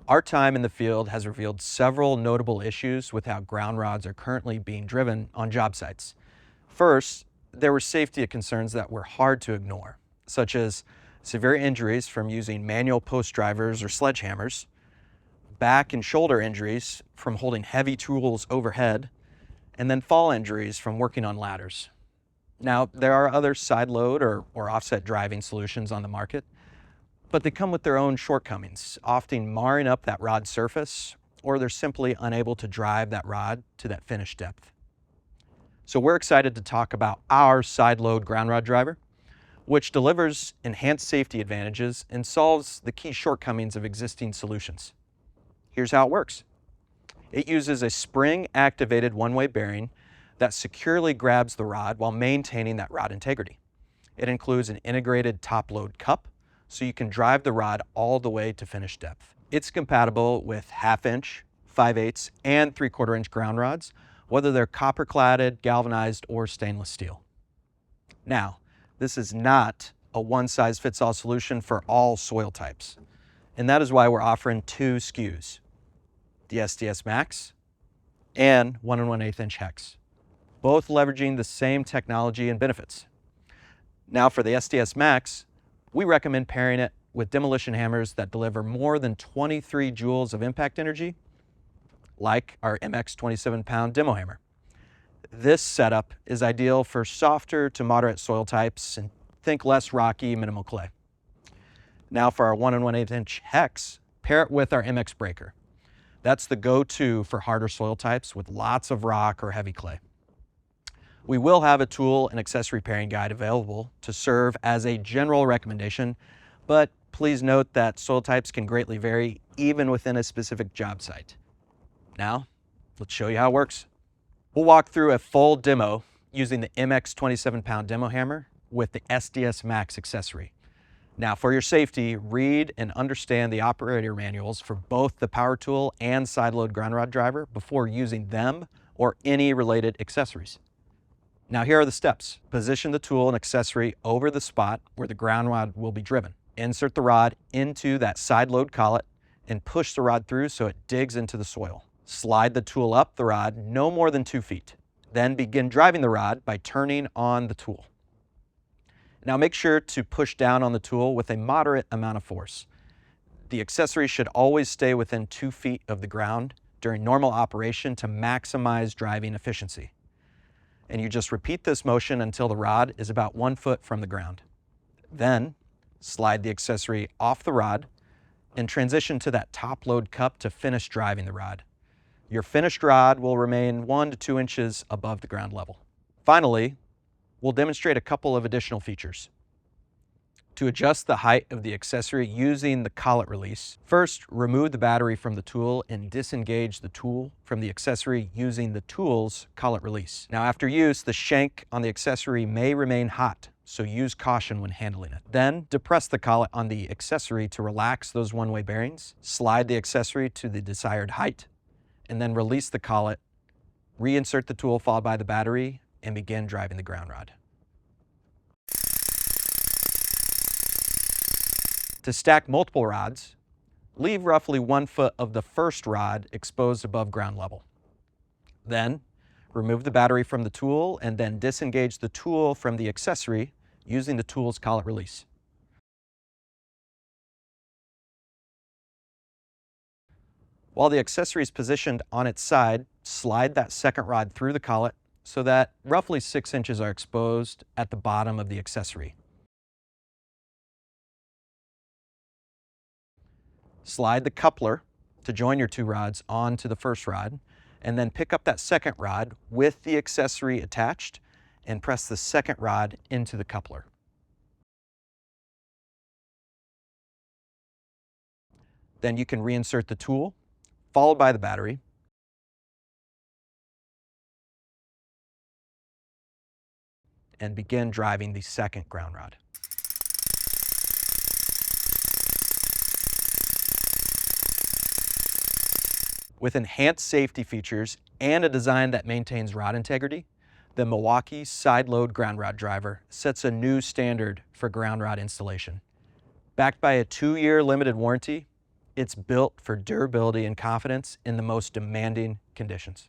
Our time in the field has revealed several notable issues with how ground rods are currently being driven on job sites. First, there were safety concerns that were hard to ignore, such as severe injuries from using manual post drivers or sledgehammers, back and shoulder injuries from holding heavy tools overhead, and then fall injuries from working on ladders. Now, there are other side load or offset driving solutions on the market, but they come with their own shortcomings, often marring up that rod surface, or they're simply unable to drive that rod to that finished depth. So we're excited to talk about our side load ground rod driver, which delivers enhanced safety advantages and solves the key shortcomings of existing solutions. Here's how it works. It uses a spring-activated one-way bearing that securely grabs the rod while maintaining that rod integrity. It includes an integrated top-load cup, so you can drive the rod all the way to finished depth. It's compatible with 1/2 inch, 5/8, and 3/4 inch ground rods, whether they're copper-cladded, galvanized, or stainless steel. Now, this is not a one-size-fits-all solution for all soil types, and that is why we're offering 2 SKUs, the SDS Max and 1 1/8 inch hex, both leveraging the same technology and benefits. Now for the SDS Max, we recommend pairing it with demolition hammers that deliver more than 23 joules of impact energy, like our MX 27-pound demo hammer. This setup is ideal for softer to moderate soil types, and think less rocky, minimal clay. Now for our 1 1/8 inch hex, pair it with our MX breaker. That's the go-to for harder soil types with lots of rock or heavy clay. We will have a tool and accessory pairing guide available to serve as a general recommendation, but please note that soil types can greatly vary even within a specific job site. Now, let's show you how it works. We'll walk through a full demo using the MX 27-pound demo hammer with the SDS Max accessory. Now, for your safety, read and understand the operator manuals for both the power tool and side load ground rod driver before using them or any related accessories. Now here are the steps. Position the tool and accessory over the spot where the ground rod will be driven. Insert the rod into that side load collet and push the rod through so it digs into the soil. Slide the tool up the rod no more than 2 feet. Then begin driving the rod by turning on the tool. Now make sure to push down on the tool with a moderate amount of force. The accessory should always stay within 2 feet of the ground during normal operation to maximize driving efficiency. And you just repeat this motion until the rod is about 1 foot from the ground. Then slide the accessory off the rod and transition to that top load cup to finish driving the rod. Your finished rod will remain 1 to 2 inches above the ground level. Finally, we'll demonstrate a couple of additional features. To adjust the height of the accessory using the collet release, first remove the battery from the tool and disengage the tool from the accessory using the tool's collet release. Now after use, the shank on the accessory may remain hot, so use caution when handling it. Then depress the collet on the accessory to relax those one-way bearings, slide the accessory to the desired height, and then release the collet, reinsert the tool followed by the battery, and begin driving the ground rod. To stack multiple rods, leave roughly 1 foot of the first rod exposed above ground level. Then, remove the battery from the tool and then disengage the tool from the accessory using the tool's collet release. While the accessory is positioned on its side, slide that second rod through the collet so that roughly 6 inches are exposed at the bottom of the accessory. Slide the coupler to join your 2 rods onto the first rod, and then pick up that second rod with the accessory attached and press the second rod into the coupler. Then you can reinsert the tool, followed by the battery, and begin driving the second ground rod. With enhanced safety features and a design that maintains rod integrity, the Milwaukee side load ground rod driver sets a new standard for ground rod installation. Backed by a 2-year limited warranty, It's built for durability and confidence in the most demanding conditions.